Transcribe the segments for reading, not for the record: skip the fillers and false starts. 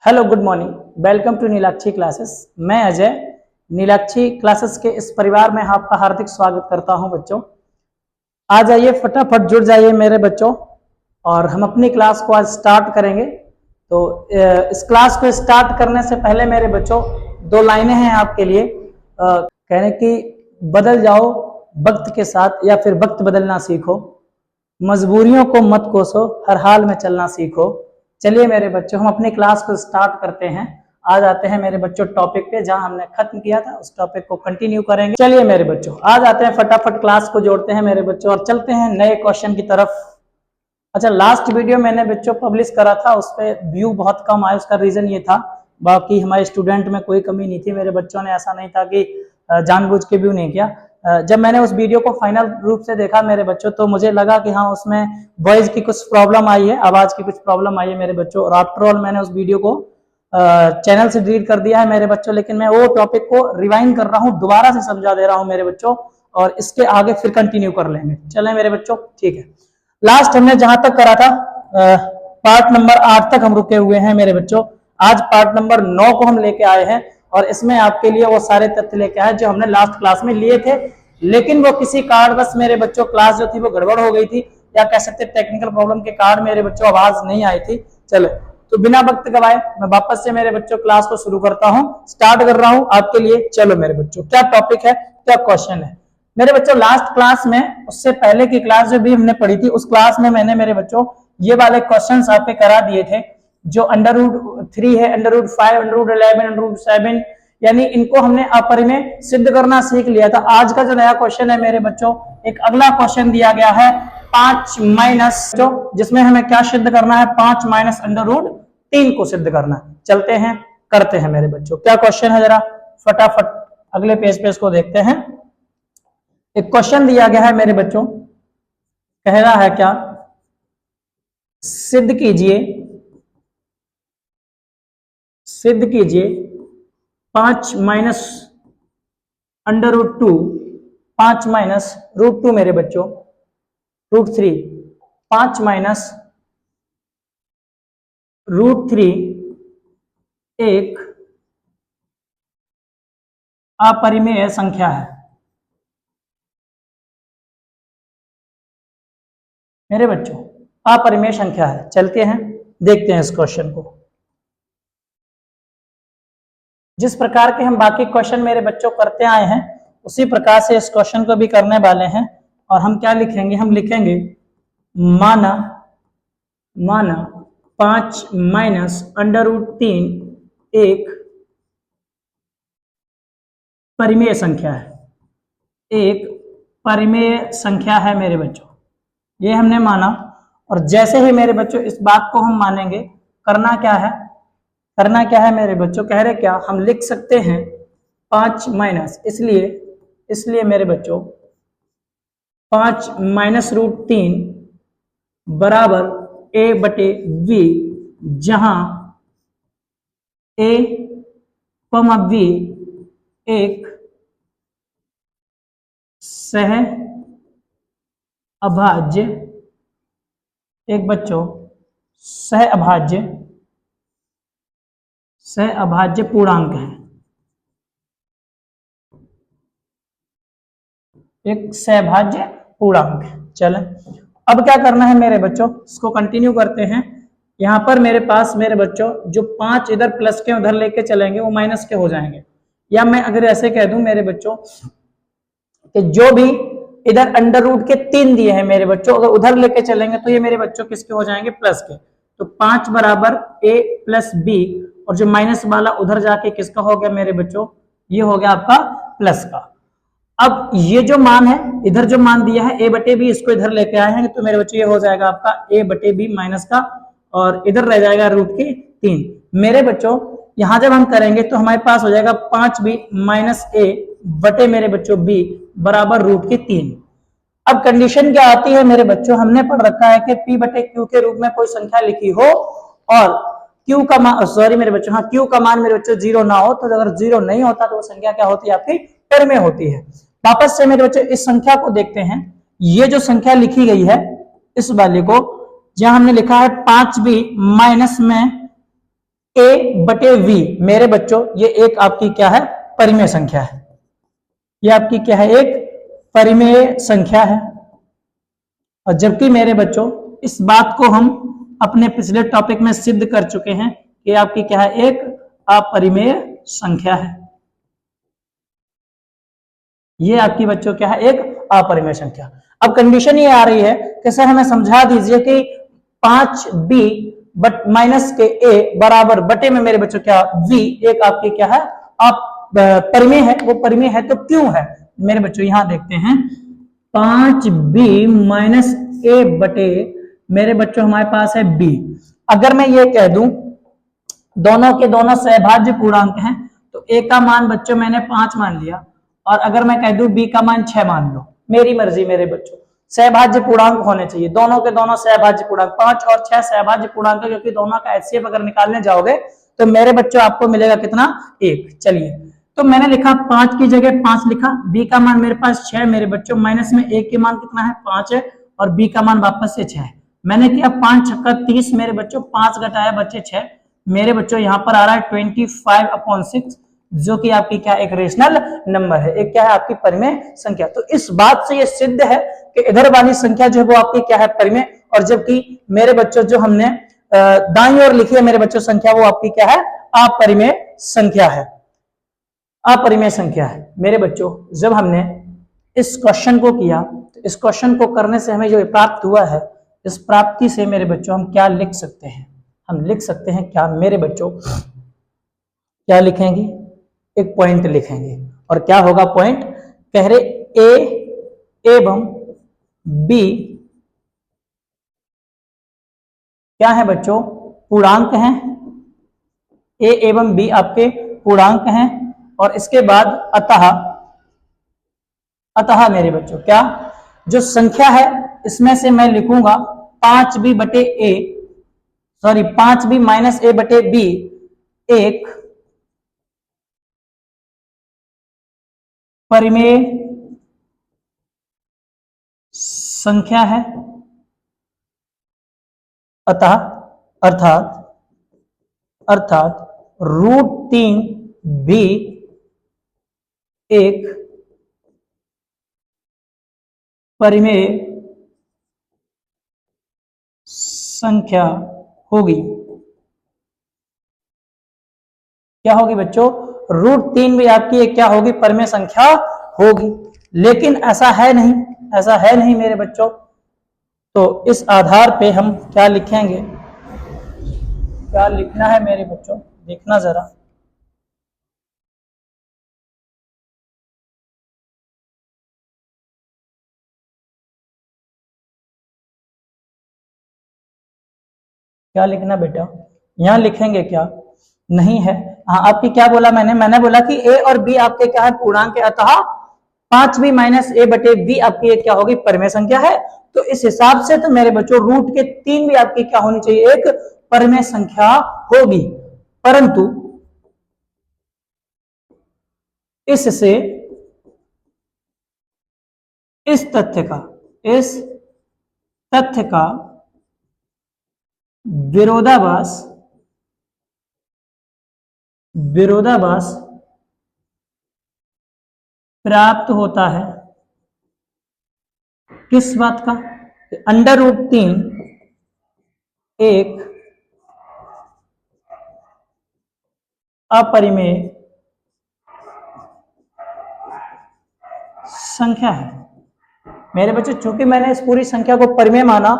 Hello good morning, welcome to Neelakshi classes. मैं Ajay Neelakshi classes के इस परिवार में आपका हार्दिक स्वागत करता हूं। बच्चों आ जाइए, फटाफट जुड़ जाइए मेरे बच्चों और हम अपनी क्लास को आज स्टार्ट करेंगे। तो इस क्लास को स्टार्ट करने से पहले मेरे बच्चों दो लाइनें हैं आपके लिए। कहने की बदल जाओ वक्त के साथ या फिर वक्त बदलना सीखो, मजबूरियों को मत कोसो, हर हाल में चलना सीखो। चलिए मेरे बच्चों हम अपनी क्लास को स्टार्ट करते हैं। आ जाते हैं मेरे बच्चों टॉपिक पे, जहां हमने खत्म किया था उस टॉपिक को कंटिन्यू करेंगे। चलिए मेरे बच्चों आ जाते हैं, फटाफट क्लास को जोड़ते हैं मेरे बच्चों और चलते हैं नए क्वेश्चन की तरफ। अच्छा, लास्ट वीडियो मैंने बच्चों पब्लिश करा था, उस पर व्यू बहुत कम आए। उसका रीजन ये था, बाकी हमारे स्टूडेंट में कोई कमी नहीं थी मेरे बच्चों ने, ऐसा नहीं था कि जानबूझ के व्यू नहीं किया। जब मैंने उस वीडियो को फाइनल रूप से देखा मेरे बच्चों, तो मुझे लगा कि हाँ उसमें वॉइस की कुछ प्रॉब्लम आई है, आवाज की कुछ प्रॉब्लम आई है मेरे बच्चों। और आफ्टर ऑल मैंने उस वीडियो को चैनल से डिलीट कर दिया है मेरे बच्चों, लेकिन मैं वो टॉपिक को रिवाइंड कर रहा हूँ, दोबारा से समझा दे रहा हूँ मेरे बच्चों, और इसके आगे फिर कंटिन्यू कर लेंगे। चलें मेरे बच्चों, ठीक है। लास्ट हमने जहां तक करा था पार्ट नंबर 8 तक हम रुके हुए हैं मेरे बच्चों। आज पार्ट नंबर 9 को हम लेके आए हैं और इसमें आपके लिए वो सारे तथ्य लेके आए जो हमने लास्ट क्लास में लिए थे, लेकिन वो किसी कारणवश मेरे बच्चों क्लास जो थी वो गड़बड़ हो गई थी, या कह सकते टेक्निकल प्रॉब्लम के कारण मेरे बच्चों आवाज नहीं आई थी। चलो तो बिना वक्त गवाए मैं वापस से मेरे बच्चों क्लास को शुरू करता हूं, स्टार्ट कर रहा हूं आपके लिए। चलो मेरे बच्चों, क्या टॉपिक है, क्या क्वेश्चन है मेरे बच्चों। लास्ट क्लास में, उससे पहले की क्लास जो भी हमने पढ़ी थी, उस क्लास में मैंने मेरे बच्चों ये वाले क्वेश्चंस आपके करा दिए थे, जो √3 है, √5, √11, √7, यानी इनको हमने अपरिमेय सिद्ध करना सीख लिया था। आज का जो नया क्वेश्चन है मेरे बच्चों, एक अगला क्वेश्चन दिया गया है 5 माइनस, जिसमें हमें क्या सिद्ध करना है, 5 माइनस √3 को सिद्ध करना है। चलते हैं, करते हैं मेरे बच्चों। क्या क्वेश्चन है, जरा फटाफट अगले पेज पे इसको देखते हैं। एक क्वेश्चन दिया गया है मेरे बच्चों, कह रहा है क्या, सिद्ध कीजिए 5 माइनस √2, 5 माइनस √2 मेरे बच्चों, √3, 5 माइनस √3 एक अपरिमेय संख्या है मेरे बच्चों, अपरिमेय संख्या है। चलते हैं, देखते हैं इस क्वेश्चन को। जिस प्रकार के हम बाकी क्वेश्चन मेरे बच्चों करते आए हैं, उसी प्रकार से इस क्वेश्चन को भी करने वाले हैं। और हम क्या लिखेंगे, हम लिखेंगे माना 5 माइनस √3 एक परिमेय संख्या है, एक परिमेय संख्या है मेरे बच्चों। ये हमने माना, और जैसे ही मेरे बच्चों इस बात को हम मानेंगे, करना क्या है, करना क्या है मेरे बच्चों, कह रहे क्या, हम लिख सकते हैं 5 माइनस, इसलिए मेरे बच्चों 5 माइनस √3 बराबर a/b, जहां a, b एक सह अभाज्य, एक बच्चों सह अभाज्य पूर्णांक है, एक सहभाज्य पूर्णांक है। चलें अब क्या करना है मेरे बच्चों, इसको कंटिन्यू करते हैं। यहां पर मेरे पास मेरे बच्चों जो 5 इधर प्लस के उधर लेके चलेंगे वो माइनस के हो जाएंगे, या मैं अगर ऐसे कह दूं मेरे बच्चों कि जो भी इधर √3 दिए हैं मेरे बच्चों, अगर उधर लेके चलेंगे तो ये मेरे बच्चों किसके हो जाएंगे, प्लस के। तो 5 बराबर a + b, और जो माइनस वाला उधर जाके किसका हो गया मेरे बच्चों, ये हो गया आपका प्लस का। अब ये जो मान है, इधर जो मान दिया है a/b, इसको इधर लेके आए हैं तो मेरे बच्चों ये हो जाएगा आपका a/b माइनस का, और इधर रह जाएगा √3 मेरे बच्चों। यहां जब हम करेंगे तो हमारे पास हो जाएगा 5b माइनस a बटे मेरे बच्चों b बराबर √3। अब कंडीशन क्या आती है मेरे बच्चों, हमने पढ़ रखा है कि p/q के रूप में कोई संख्या लिखी हो और q का मान, सॉरी मेरे बच्चों, हाँ q का मान मेरे बच्चों 0 ना हो, तो अगर 0 नहीं होता तो वो संख्या क्या होती है, आपकी परिमेय होती है। वापस से मेरे बच्चों इस संख्या को देखते हैं। ये जो संख्या लिखी गई है, इस वाले को जहां हमने लिखा है 5b माइनस में ए बटे वी मेरे बच्चों ये एक आपकी क्या है, परिमेय संख्या है। ये आपकी क्या है, एक परिमेय संख्या है। और जबकि मेरे बच्चों इस बात को हम अपने पिछले टॉपिक में सिद्ध कर चुके हैं कि आपकी क्या है, एक अपरिमेय संख्या है। ये आपकी बच्चों क्या है, एक अपरिमेय संख्या। अब कंडीशन ये आ रही है कि सर हमें समझा दीजिए कि 5b बट माइनस के a बराबर बटे में मेरे बच्चों क्या v एक आपकी क्या है, आप परिमेय है। वो परिमेय है तो क्यों है मेरे बच्चों, यहां देखते हैं 5b माइनस a बटे मेरे बच्चों हमारे पास है b। अगर मैं ये कह दूं दोनों के दोनों सहभाज्य पूर्णांक हैं तो a का मान बच्चों मैंने 5 मान लिया, और अगर मैं कह दूं b का मान 6 मान लो, मेरी मर्जी मेरे बच्चों। सहभाज्य पूर्णांक होने चाहिए, दोनों के दोनों सहभाज्य पूर्णांक 5 और 6 सहभाज्य पूर्णांक, क्योंकि दोनों का एचसीएफ अगर निकालने जाओगे तो मेरे बच्चों आपको मिलेगा कितना, 1। चलिए तो मैंने लिखा 5 की जगह 5 लिखा, b का मान मेरे पास 6 मेरे बच्चों, माइनस में a के मान कितना है 5 है, और b का मान वापस से 6 है। मैंने किया 5 छक्का 30 मेरे बच्चों, 5 घटाया बच्चे 6 मेरे बच्चों, यहां पर आ रहा है 25/6 जो कि आपकी क्या एक रेशनल नंबर है, एक क्या है आपकी परिमेय संख्या। तो इस बात से ये सिद्ध है कि इधर वाली संख्या जो है वो आपकी क्या है, परिमेय, और जबकि मेरे बच्चों जो हमने दाईं ओर लिखी है मेरे बच्चों संख्या, वो आपकी क्या है, अपरिमेय संख्या है, अपरिमेय संख्या है। मेरे बच्चों जब हमने इस क्वेश्चन को किया तो इस क्वेश्चन को करने से हमें जो प्राप्त हुआ है, इस प्राप्ति से मेरे बच्चों हम क्या लिख सकते हैं, हम लिख सकते हैं क्या मेरे बच्चों, क्या लिखेंगे, एक पॉइंट लिखेंगे। और क्या होगा पॉइंट, कह रहे ए एवं बी क्या है बच्चों, पूर्णांक हैं। ए एवं बी आपके पूर्णांक हैं, और इसके बाद अतः, अतः मेरे बच्चों क्या, जो संख्या है इसमें से मैं लिखूंगा 5b बटे ए, सॉरी 5b माइनस ए बटे बी एक परिमेय संख्या है। अतः अर्थात अर्थात √3 भी एक परिमेय संख्या होगी। क्या होगी बच्चों, √3 भी आपकी एक क्या होगी, परिमेय संख्या होगी। लेकिन ऐसा है नहीं, ऐसा है नहीं मेरे बच्चों। तो इस आधार पे हम क्या लिखेंगे, क्या लिखना है मेरे बच्चों, देखना जरा। क्या लिखना बेटा, यहां लिखेंगे क्या, नहीं है। हाँ आपकी क्या बोला मैंने बोला कि ए और बी आपके क्या है, पूर्णांक है। अतः 5b माइनस ए बटे बी आपकी एक क्या होगी, परिमेय संख्या है। तो इस हिसाब से तो मेरे बच्चों √3 भी आपकी क्या होनी चाहिए, एक परिमेय संख्या होगी। परंतु इससे इस तथ्य का विरोधाभास विरोधाभास प्राप्त होता है। किस बात का, √3 एक अपरिमेय संख्या है। मेरे बच्चों चूंकि मैंने इस पूरी संख्या को परिमेय माना,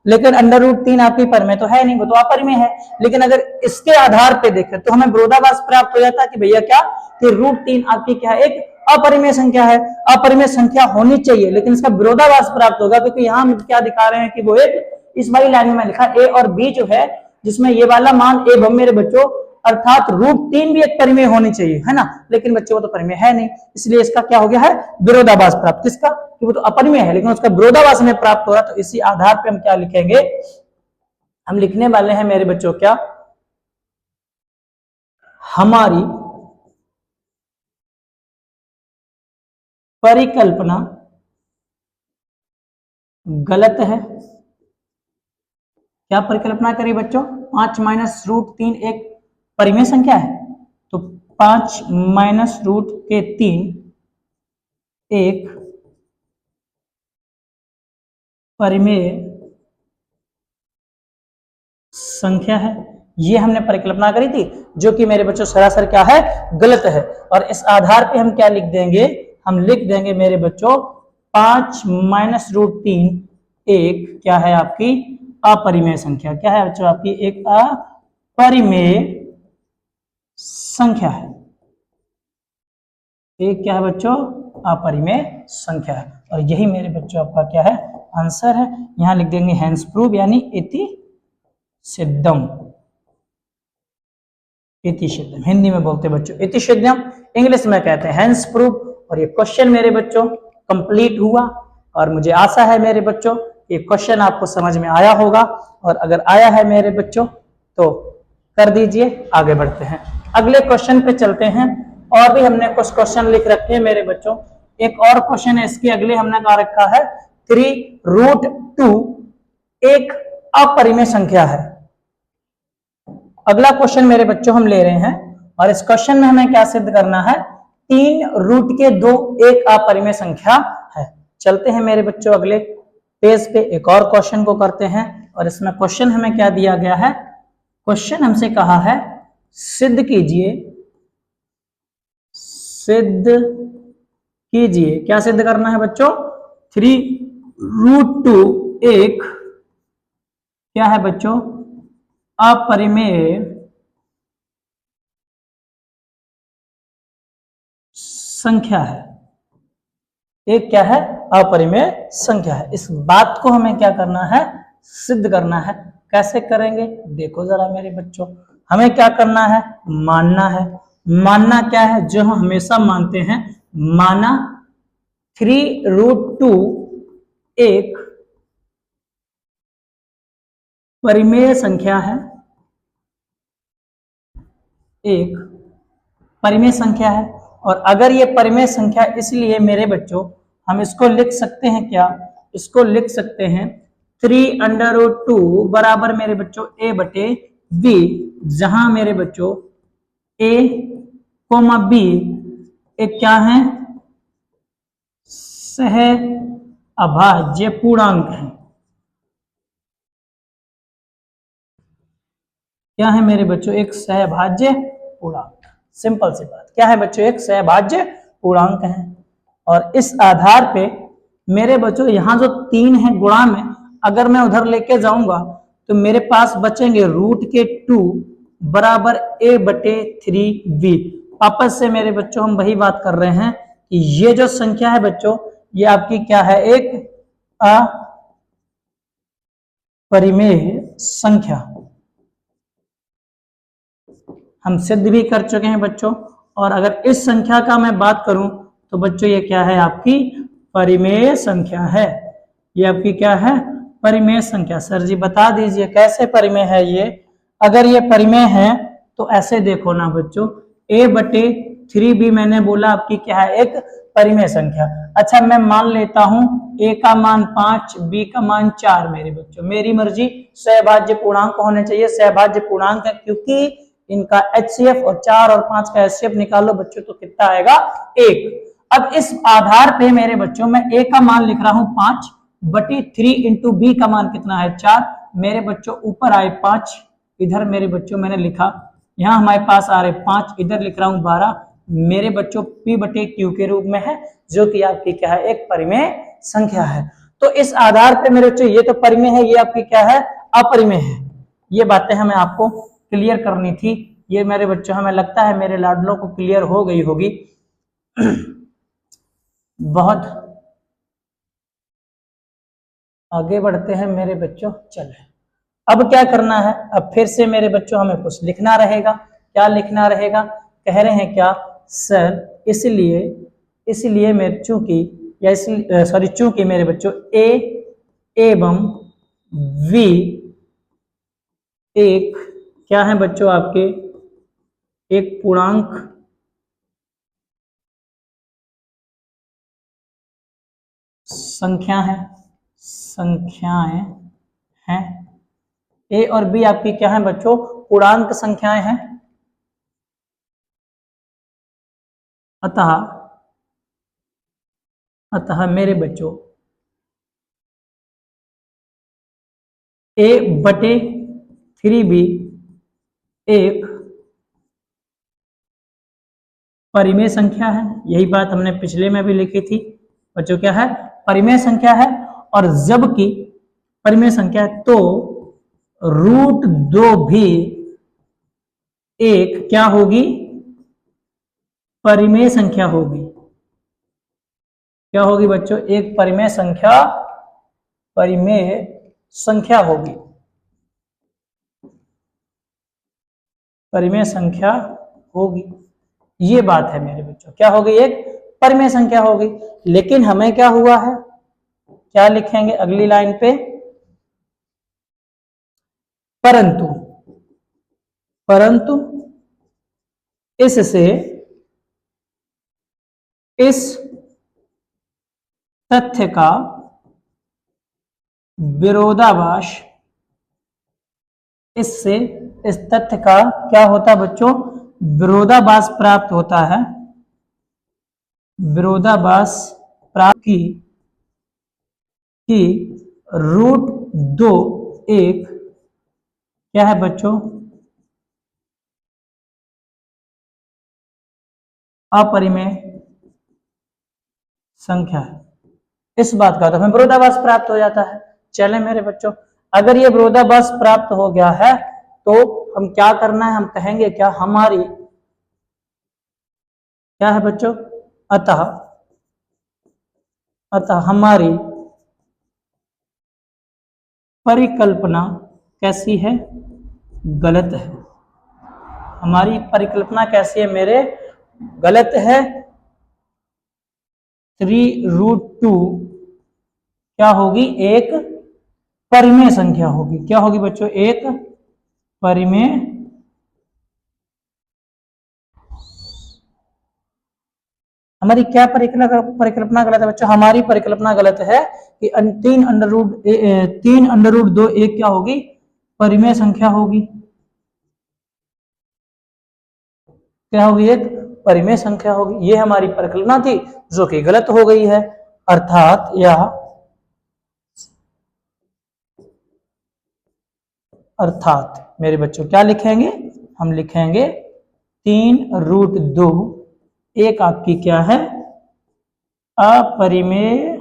लेकिन √3 आपकी परिमेय तो है नहीं, वो तो अपरिमेय है। लेकिन अगर इसके आधार पे देखें तो हमें विरोधाभास प्राप्त हो जाता है कि भैया क्या, कि √3 आपकी क्या है, एक अपरिमेय संख्या है। अपरिमेय संख्या होनी चाहिए, लेकिन इसका विरोधाभास प्राप्त होगा, क्योंकि यहाँ हम क्या दिखा रहे हैं कि वो एक, इस वाली लाइन में लिखा ए और बी जो है, जिसमें ये वाला मान एवं मेरे बच्चों, अर्थात √3 भी एक परिमेय होनी चाहिए, है ना। लेकिन बच्चे वो तो परिमेय है नहीं, इसलिए इसका क्या हो गया है, विरोधाभास प्राप्त। किसका, कि वो तो अपरिमेय है लेकिन उसका विरोधाभास हमें प्राप्त हो रहा। तो इसी आधार पे हम क्या लिखेंगे, हम लिखने वाले हैं मेरे बच्चों क्या, हमारी परिकल्पना गलत है। क्या परिकल्पना करी बच्चों, 5 माइनस √3 एक परिमेय संख्या है, तो 5 माइनस रूट के 3 एक परिमेय संख्या है। ये हमने परिकल्पना करी थी, जो कि मेरे बच्चों सरासर क्या है, गलत है। और इस आधार पे हम क्या लिख देंगे, हम लिख देंगे मेरे बच्चों 5 माइनस रूट 3 एक क्या है आपकी अपरिमेय संख्या। क्या है बच्चों आपकी एक अपरिमेय संख्या है। एक क्या है बच्चों अपरिमेय संख्या है। और यही मेरे बच्चों आपका क्या है आंसर है। यहां लिख देंगे हेंस प्रूव यानी इति सिद्धम। इति सिद्धम हिंदी में बोलते हैं बच्चों इति सिद्धम, इंग्लिश में कहते हैं हेंस प्रूव। और ये क्वेश्चन मेरे बच्चों कंप्लीट हुआ और मुझे आशा है मेरे बच्चों ये क्वेश्चन आपको समझ में आया होगा। और अगर आया है मेरे बच्चों तो कर दीजिए। आगे बढ़ते हैं, अगले क्वेश्चन पे चलते हैं। और भी हमने कुछ क्वेश्चन लिख रखे हैं मेरे बच्चों। एक और क्वेश्चन है इसके अगले हमने कहा रखा है 3√2 एक अपरिमेय संख्या है। अगला क्वेश्चन मेरे बच्चों हम ले रहे हैं और इस क्वेश्चन में हमें क्या सिद्ध करना है, 3√2 एक अपरिमेय संख्या है। चलते हैं मेरे बच्चों अगले पेज पे एक और क्वेश्चन को करते हैं। और इसमें क्वेश्चन हमें क्या दिया गया है, क्वेश्चन हमसे कहा है सिद्ध कीजिए, सिद्ध कीजिए। क्या सिद्ध करना है बच्चों, 3√2 एक क्या है बच्चों अपरिमेय संख्या है। एक क्या है अपरिमेय संख्या है। इस बात को हमें क्या करना है, सिद्ध करना है। कैसे करेंगे देखो जरा मेरे बच्चों, हमें क्या करना है, मानना है। मानना क्या है, जो हम हमेशा मानते हैं, माना 3√2 एक परिमेय संख्या है। एक परिमेय संख्या है। और अगर ये परिमेय संख्या इसलिए मेरे बच्चों हम इसको लिख सकते हैं, क्या इसको लिख सकते हैं 3√2 बराबर मेरे बच्चों a बटे b, जहां मेरे बच्चों a कोमा b एक क्या है सह अभाज्य पूर्णांक है। क्या है मेरे बच्चों एक सहभाज्य पूर्णांक। सिंपल सी बात, क्या है बच्चों एक सहभाज्य पूर्णांक है। और इस आधार पे मेरे बच्चों यहाँ जो 3 है गुणा में, अगर मैं उधर लेके जाऊंगा तो मेरे पास बचेंगे √2 बराबर a बटे 3b। वापस से मेरे बच्चों हम वही बात कर रहे हैं कि ये जो संख्या है बच्चों ये आपकी क्या है एक अपरिमेय संख्या। हम सिद्ध भी कर चुके हैं बच्चों। और अगर इस संख्या का मैं बात करूं तो बच्चों ये क्या है आपकी परिमेय संख्या है। ये आपकी क्या है परिमेय संख्या। सर जी बता दीजिए कैसे परिमेय है ये। अगर ये परिमेय है तो ऐसे देखो ना बच्चों, a बटे 3b मैंने बोला आपकी क्या है एक परिमेय संख्या। अच्छा मैं मान लेता हूं a का मान 5 b का मान 4 मेरे बच्चों, मेरी मर्जी। सहभाज्य पूर्णांक होने चाहिए, सहभाज्य पूर्णांक है क्योंकि इनका HCF और 4 और 5 का HCF निकालो बच्चों तो कितना आएगा 1। अब इस आधार पे मेरे बच्चों मैं a का मान लिख रहा हूं 5 बटी 3 इंटू b का मान कितना है 4। मेरे बच्चों ऊपर आए 5, इधर मेरे बच्चों मैंने लिखा, यहाँ हमारे पास आ रहे 5, इधर लिख रहा हूं 12। मेरे बच्चों p बटे q के रूप में है, जो कि आपकी क्या है एक परिमेय संख्या है। तो इस आधार पे मेरे बच्चों ये तो परिमेय है, ये आपकी क्या है अपरिमेय है। ये बातें हमें आपको क्लियर करनी थी। ये मेरे बच्चों हमें लगता है मेरे लाडलों को क्लियर हो गई होगी। बहुत आगे बढ़ते हैं मेरे बच्चों, चले अब क्या करना है, अब फिर से मेरे बच्चों हमें कुछ लिखना रहेगा। क्या लिखना रहेगा, कह रहे हैं क्या सर इसलिए इसलिए मेरे चूंकि या इसलिए सॉरी चूंकि मेरे बच्चों a एवं v एक क्या है बच्चों आपके एक पूर्णांक संख्याएं हैं। a और b आपकी क्या है बच्चों पूर्णांक संख्याएं हैं। अतः अतः मेरे बच्चों A/3B एक परिमेय संख्या है। यही बात हमने पिछले में भी लिखी थी बच्चों, क्या है? परिमेय संख्या है। और जबकि परिमेय संख्या है तो √2 भी एक क्या होगी? परिमेय संख्या होगी। क्या होगी बच्चों? एक परिमेय संख्या होगी। परिमेय संख्या होगी, ये बात है मेरे बच्चों। क्या होगी? एक परिमेय संख्या होगी। लेकिन हमें क्या हुआ है? क्या लिखेंगे अगली लाइन पे? परंतु इससे इस तथ्य का विरोधाभास, इससे इस तथ्य का क्या होता है बच्चों? विरोधाभास प्राप्त होता है। विरोधाभास प्राप्त कि √2 एक क्या है बच्चों? अपरिमेय संख्या है। इस बात का तो हमें विरोधाभास प्राप्त हो जाता है। चले मेरे बच्चों, अगर ये विरोधाभास प्राप्त हो गया है तो हम क्या करना है? हम कहेंगे क्या? हमारी क्या है बच्चों? अतः हमारी परिकल्पना कैसी है? गलत है। हमारी परिकल्पना कैसी है मेरे? गलत है। 3√2 क्या होगी? एक परिमेय संख्या होगी। क्या होगी बच्चों? एक परिमेय। हमारी क्या परिकल्पना गलत है बच्चों? हमारी परिकल्पना गलत है कि 3√2 एक क्या होगी? परिमेय संख्या होगी। क्या होगी? एक परिमेय संख्या होगी। ये हमारी परिकल्पना थी जो कि गलत हो गई है। अर्थात मेरे बच्चों क्या लिखेंगे? हम लिखेंगे 3√2 एक आपकी क्या है? अपरिमेय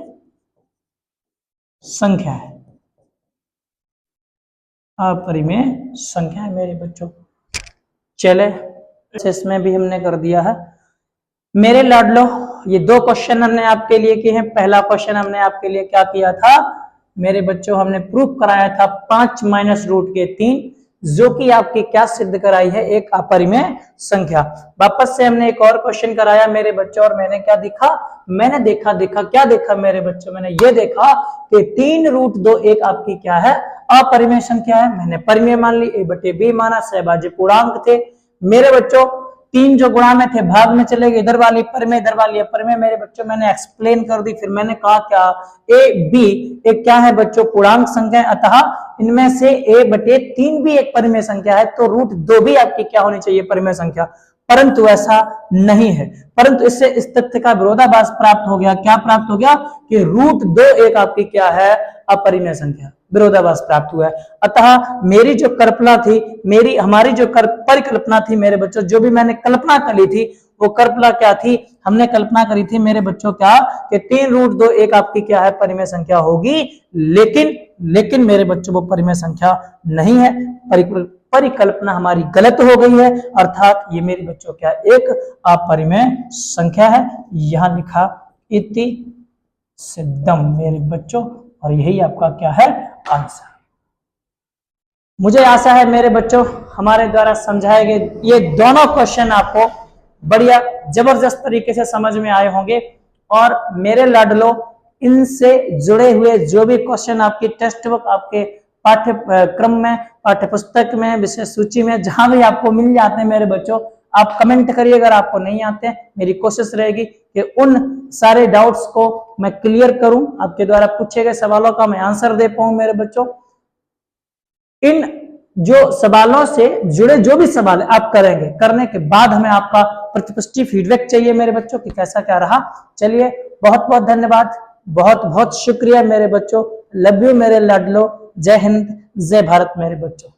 संख्या है। अपरिमेय संख्या है मेरे बच्चों। चले, इसमें भी हमने कर दिया है मेरे लाडलो। ये दो क्वेश्चन हमने आपके लिए किए हैं। पहला क्वेश्चन हमने आपके लिए क्या किया था मेरे बच्चों? हमने प्रूफ कराया था 5 माइनस √3, जो कि आपकी क्या सिद्ध कराई है? एक अपरिमेय संख्या। वापस से हमने एक और क्वेश्चन कराया मेरे बच्चों, और मैंने क्या देखा? मैंने देखा क्या देखा मेरे बच्चों? मैंने ये देखा कि 3√2 एक आपकी क्या है? अपरिमेय संख्या है। मैंने परिमेय मान ली, A/B माना, सहभाज्य पूर्णांक थे मेरे बच्चों। 3 जो गुणा में थे भाग में चले गए, इधर वाली परिमेय, इधर वाली अपरिमेय मेरे बच्चों। मैंने एक्सप्लेन कर दी। फिर मैंने कहा क्या? A/B एक क्या है बच्चों? पूर्णांक संख्या है। अतः इनमें से A/3 भी एक परिमेय संख्या है, तो √2 भी आपकी क्या होनी चाहिए? परिमेय संख्या। परंतु ऐसा नहीं है। परंतु इससे इस तथ्य का विरोधाभास प्राप्त हो गया। क्या प्राप्त हो गया? कि √2 एक आपकी क्या है? अपरिमेय संख्या। विरोधाभास प्राप्त हुआ है। अतः मेरी जो कल्पना थी, हमारी जो परिकल्पना थी मेरे बच्चों, जो भी मैंने कल्पना करी थी, वो कल्पना क्या थी? हमने कल्पना करी थी मेरे बच्चों क्या? कि 3√2 एक आपकी क्या है? परिमेय संख्या होगी। लेकिन मेरे बच्चों वो परिमेय संख्या नहीं है। परिकल्पना हमारी गलत हो गई है। अर्थात ये मेरे बच्चों क्या? एक अपरिमेय संख्या है। यहां लिखा इति सिद्धम मेरे बच्चों, और यही आपका क्या है? आंसर। मुझे आशा है मेरे बच्चों हमारे द्वारा समझाए गए ये दोनों क्वेश्चन आपको बढ़िया जबरदस्त तरीके से समझ में आए होंगे। और मेरे लाडलो, इनसे जुड़े हुए जो भी क्वेश्चन आपकी टेक्स्ट बुक, आपके पाठ्यक्रम में, पाठ्य पुस्तक में, विषय सूची में, जहां भी आपको मिल जाते हैं मेरे बच्चों, आप कमेंट करिए। अगर आपको नहीं आते हैं, मेरी कोशिश रहेगी कि उन सारे डाउट्स को मैं क्लियर करूं, आपके द्वारा पूछे गए सवालों का मैं आंसर दे पाऊं मेरे बच्चों। इन जो सवालों से जुड़े जो भी सवाल आप करेंगे, करने के बाद हमें आपका प्रतिपुष्टि फीडबैक चाहिए मेरे बच्चों कि कैसा क्या रहा। चलिए, बहुत बहुत धन्यवाद, बहुत बहुत शुक्रिया मेरे बच्चों। लव यू मेरे लाडलो। जय हिंद, जय भारत मेरे बच्चों।